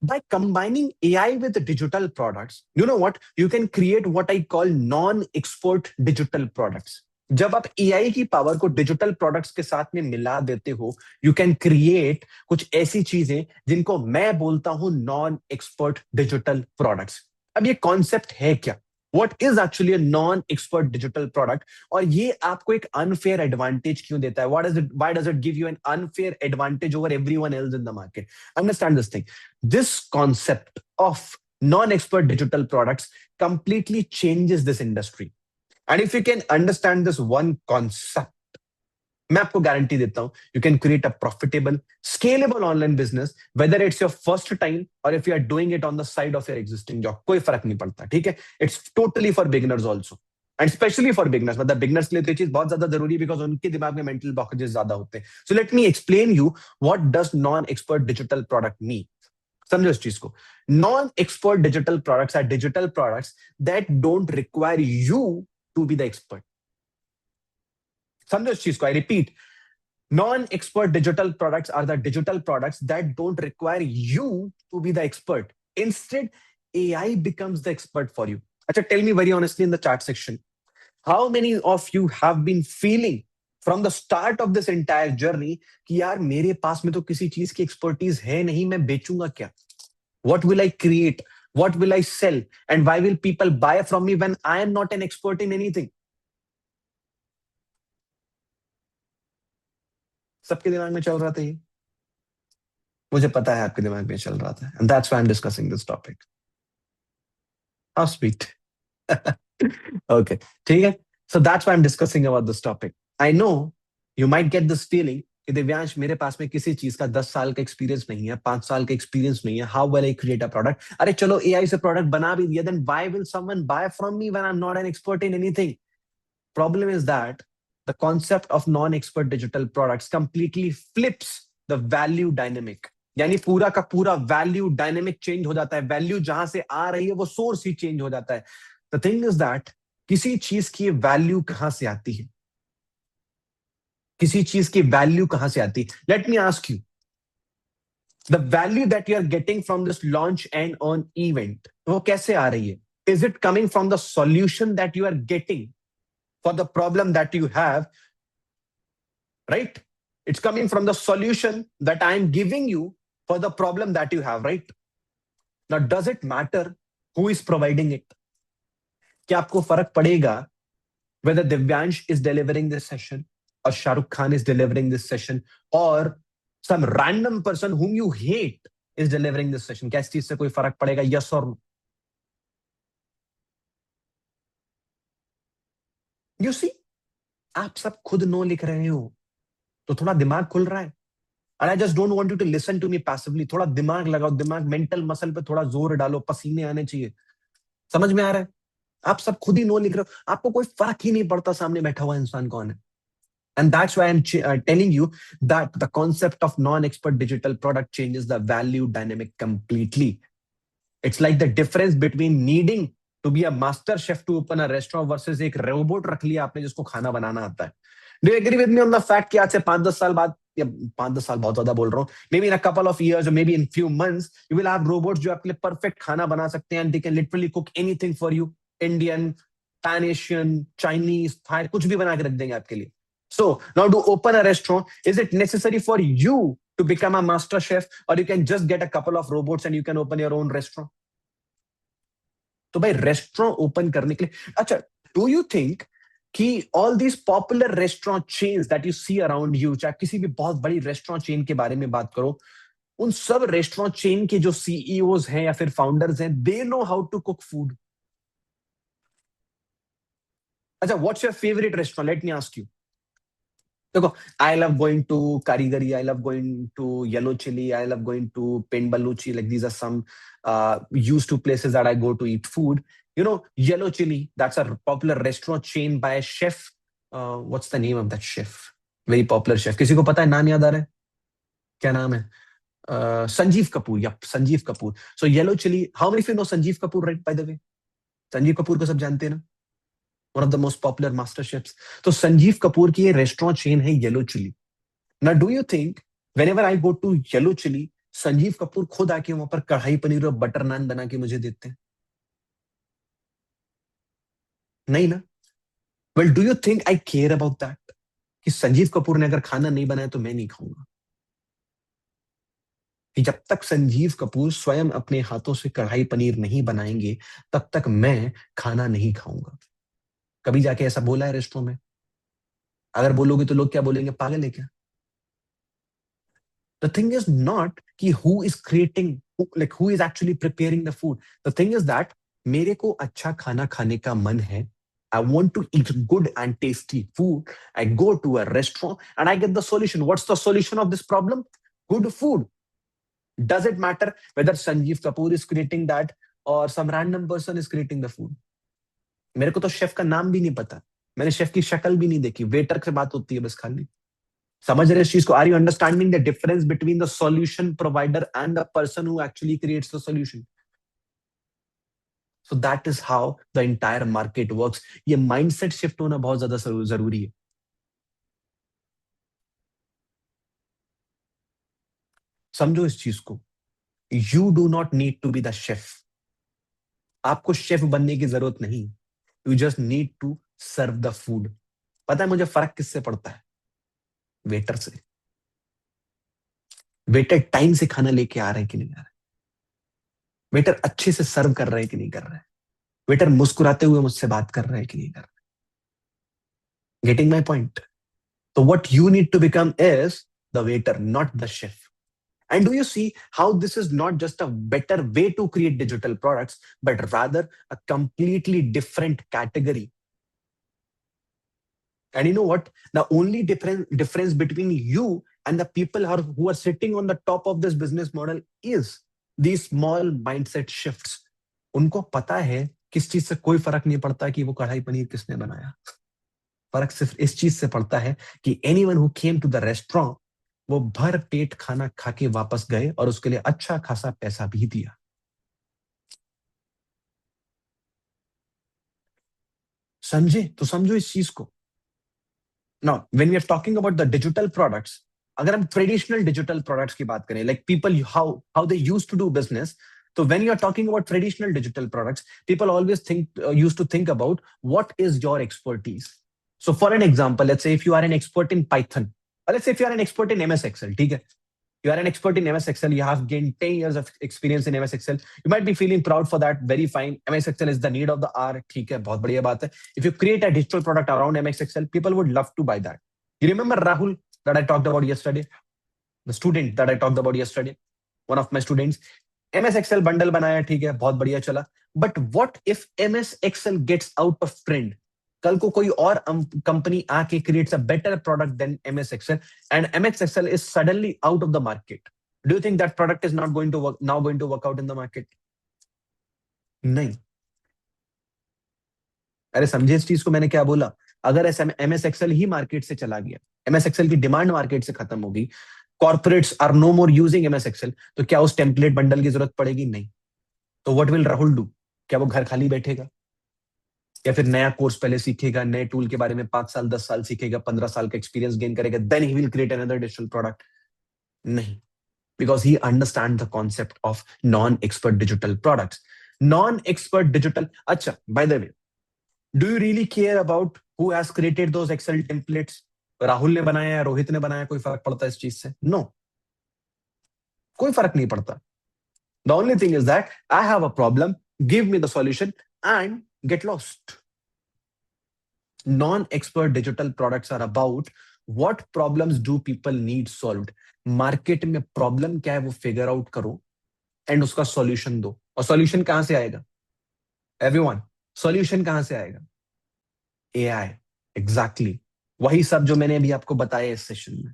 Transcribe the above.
By combining AI with digital products, you know what? You can create what I call non-expert digital products. जब आप AI की power को digital products के साथ में मिला देते हो, यू कैन क्रिएट कुछ ऐसी चीजें जिनको मैं बोलता हूं नॉन एक्सपर्ट डिजिटल प्रोडक्ट्स। अब ये कॉन्सेप्ट है क्या? What is actually a non expert digital product? और ये आपको एक अनफेयर एडवांटेज क्यों देता है? What is it, why does it give you an unfair advantage over everyone else in the market? Understand this thing. This concept of non-expert digital products completely changes this industry. And if you can understand this one concept, मैं आपको guarantee देता हूं, you can create a profitable, scalable online business, whether it's your first time or if you are doing it on the side of your existing job. कोई फर्क नहीं पड़ता, ठीक है? It's totally for beginners also. And especially for beginners, मतलब beginners के लिए तो ये चीज बहुत ज्यादा जरूरी है because उनके दिमाग में mental blockages ज्यादा होते हैं. So let me explain you what does non-expert digital product mean. समझो इस चीज को। Non expert digital products are digital products that don't require you to be the expert. समझो इस चीज को, I repeat, non expert digital products are the digital products that don't require you to be the expert. Instead AI becomes the expert for you. अच्छा, tell me very honestly in the chat section, how many of you have been feeling from the start of this entire journey कि यार मेरे पास में तो किसी चीज की expertise है नहीं, मैं बेचूंगा क्या? What will I create? What will I sell? And why will people buy from me when I am not an expert in anything? सबके दिमाग में चल रहा था ये, मुझे पता है आपके दिमाग में चल रहा था, and that's why I'm discussing this topic. How sweet. Okay, ठीक है? So that's why I'm discussing about this topic. I know you might get this feeling कि दिव्यांश मेरे पास में किसी चीज का 10 साल का एक्सपीरियंस नहीं है, 5 साल का एक्सपीरियंस नहीं है, how will I create a product? अरे चलो एआई से प्रोडक्ट बना भी दिया, then why will someone buy from me when I am not an expert in anything? Problem is that the concept of non expert digital products completely flips the value dynamic. यानी पूरा का पूरा value dynamic change हो जाता है, value जहां से आ रही है वो सोर्स ही चेंज हो जाता है। द थिंग इज दैट किसी चीज की वैल्यू कहां से आती है? किसी चीज की वैल्यू कहां से आती है? Let me ask you, the value that you are getting from this launch and on event, वो कैसे आ रही है? Is it coming from the solution that you are getting for the problem that you have, right? It's coming from the solution that I am giving you for the problem that you have, right? Now, does it matter who is providing it? क्या आपको फर्क पड़ेगा whether Divyansh is delivering this session or Shahrukh Khan is delivering this session or some random person whom you hate is delivering this session? क्या इस चीज से कोई फर्क पड़ेगा? Yes or no? You see, आप सब खुद नो लिख रहे हो तो थोड़ा दिमाग खुल रहा है। And I just don't want you to listen to me passively. थोड़ा दिमाग लगाओ, दिमाग मेंटल मसल पे थोड़ा जोर डालो, पसीने आने चाहिए। समझ में आ रहा है? आप सब खुद ही नो लिख रहे हो, आपको कोई फर्क ही नहीं पड़ता सामने बैठा हुआ इंसान कौन है। And that's why I'm telling you that the concept of non-expert digital product changes the value dynamic completely. It's like the difference between needing to be a master chef to open a restaurant versus एक robot रख लिया आपने जिसको खाना बनाना आता है। Do you agree with me on the fact कि आज से 5-10 साल बाद, या 5-10 साल बहुत ज्यादा बोल रहा हूँ, maybe in a couple of years or maybe in few months you will have robots जो आपके लिए perfect खाना बना सकते हैं and they can literally cook anything for you, Indian, Pan Asian, Chinese, Thai, कुछ भी बना के रख देंगे आपके लिए। So now to open a restaurant, is it necessary for you to become a master chef or you can just get a couple of robots and you can open your own restaurant? तो भाई restaurant open करने के लिए, अच्छा, do you think कि all these popular restaurant chains that you see around you, चाहे किसी भी बहुत बड़ी रेस्टोरेंट चेन के बारे में बात करो, उन सब रेस्टोरेंट चेन के जो सीईओज हैं या फिर फाउंडर्स हैं, they know how to cook food? अच्छा, what's your favourite restaurant? Let me ask you. देखो, I love going to Karigari, I love going to Yellow Chilli, I love going to Pind Balluchi, like these are some used to places that I go to eat food. You know, Yellow Chili, that's a popular restaurant chain by a chef. What's the name of that chef? Very popular chef. किसी को पता है? नाम याद आ रहा है? क्या नाम है? Sanjeev Kapoor. Yep, Sanjeev Kapoor. So Yellow Chili. How many of you know Sanjeev Kapoor, right, by the way? Sanjeev Kapoor को सब जानते हैं ना? One of the most popular master chefs. तो संजीव कपूर की ये रेस्टोरेंट चेन है Yellow Chilli. Now, do you think whenever I go to Yellow Chili, Sanjeev Kapoor खुद आके वहां पर कढ़ाई पनीर और बटर नान बना के मुझे देते हैं? नहीं ना। Well, do you think I care about that कि संजीव कपूर ने अगर खाना नहीं बनाया तो मैं नहीं खाऊंगा? कि जब तक संजीव कपूर स्वयं अपने हाथों से कढ़ाई पनीर नहीं बनाएंगे, तब तक मैं खाना नहीं खाऊंगा। कभी जाके ऐसा बोला है रेस्टोरेंट में? अगर बोलोगे तो लोग क्या बोलेंगे, पागल है क्या? The thing is not कि who is creating, like who is actually preparing the food. The thing is that मेरे को अच्छा खाना खाने का मन है. I want to eat good and tasty food. I go to a restaurant and I get the solution. What's the solution of this problem? Good food. Does it matter whether Sanjeev Kapoor is creating that or some random person is creating the food? मेरे को तो chef का नाम भी नहीं पता. मैंने chef की शक्ल भी नहीं देखी. वेटर से बात होती है बस खाली. समझ रहे इस चीज को? Are you understanding the difference between the solution provider and the person who actually creates the solution? So that is how the entire market works. ये माइंडसेट शिफ्ट होना बहुत ज्यादा जरूरी है. समझो इस चीज को. You do not need to be the chef. आपको शेफ बनने की जरूरत नहीं. You just need to serve the food. पता है मुझे फर्क किससे पड़ता है? वेटर से. वेटर टाइम से खाना लेके आ रहे हैं कि नहीं आ रहे? वेटर अच्छे से सर्व कर रहे हैं कि नहीं कर रहे? वेटर मुस्कुराते हुए मुझसे बात कर रहे हैं कि नहीं कर रहे? Getting my point? तो what you need to become is the waiter, not the chef. And do you see how this is not just a better way to create digital products, but rather a completely different category? And you know what? The only difference between you and the people who are sitting on the top of this business model is these small mindset shifts. उनको पता है किस चीज से कोई फर्क नहीं पड़ता कि वो कढ़ाई पनीर किसने बनाया. फर्क सिर्फ इस चीज से पड़ता है कि anyone who came to the restaurant, वो भर पेट खाना खा के वापस गए और उसके लिए अच्छा खासा पैसा भी दिया. समझे? तो समझो इस चीज को. Now when we are talking about the digital products, अगर हम ट्रेडिशनल डिजिटल प्रोडक्ट्स की बात करें, like people how how they used to do business, so when you're talking about traditional digital products, people always used to think about what is your expertise. So for an example, let's say if you are an expert in Python, or let's say if you are an expert in MS Excel, ठीक है? You are an expert in MS Excel, you have gained 10 years of experience in MS Excel. You might be feeling proud for that, very fine. MS Excel is the need of the hour, ठीक है, बहुत बढ़िया बात है. If you create a digital product around MS Excel, people would love to buy that. You remember Rahul that I talked about yesterday? The student that I talked about yesterday? One of my students. MS Excel bundle बनाया, ठीक है, बहुत बढ़िया चला. But what if MS Excel gets out of trend? कल को कोई और कंपनी आके creates a better product than MS Excel and MS Excel is suddenly out of the market. Do you think that product is not going to work out in the market? नहीं. अरे समझे इस चीज को मैंने क्या बोला? अगर ऐसा MS Excel ही मार्केट से चला गया, MS Excel की डिमांड मार्केट से खत्म होगी, corporates are no more using MS Excel, तो क्या उस टेम्पलेट बंडल की जरूरत पड़ेगी? नहीं. तो व्हाट विल राहुल डू? क्या वो घर खाली बैठेगा या फिर नया कोर्स पहले सीखेगा, नए टूल के बारे में 5 साल 10 साल सीखेगा, 15 साल का एक्सपीरियंस गेन करेगा, then he will create another digital product? नहीं. Because he understand the concept of non expert digital products. Non expert digital. अच्छा, by the way, do you really care about who has created those Excel templates? Rahul ने बनाया या रोहित ने बनाया, कोई फर्क पड़ता है इस चीज से? नो. कोई फर्क नहीं पड़ता. The only thing is that I have a problem, give me the solution and get lost. Non-expert digital products are about what problems do people need solved. Market में प्रॉब्लम क्या है वो फिगर आउट करो and उसका solution दो. और solution कहां से आएगा? एवरीवन, सॉल्यूशन कहां से आएगा? एआई. एग्जैक्टली वही सब जो मैंने अभी आपको बताया इस सेशन में.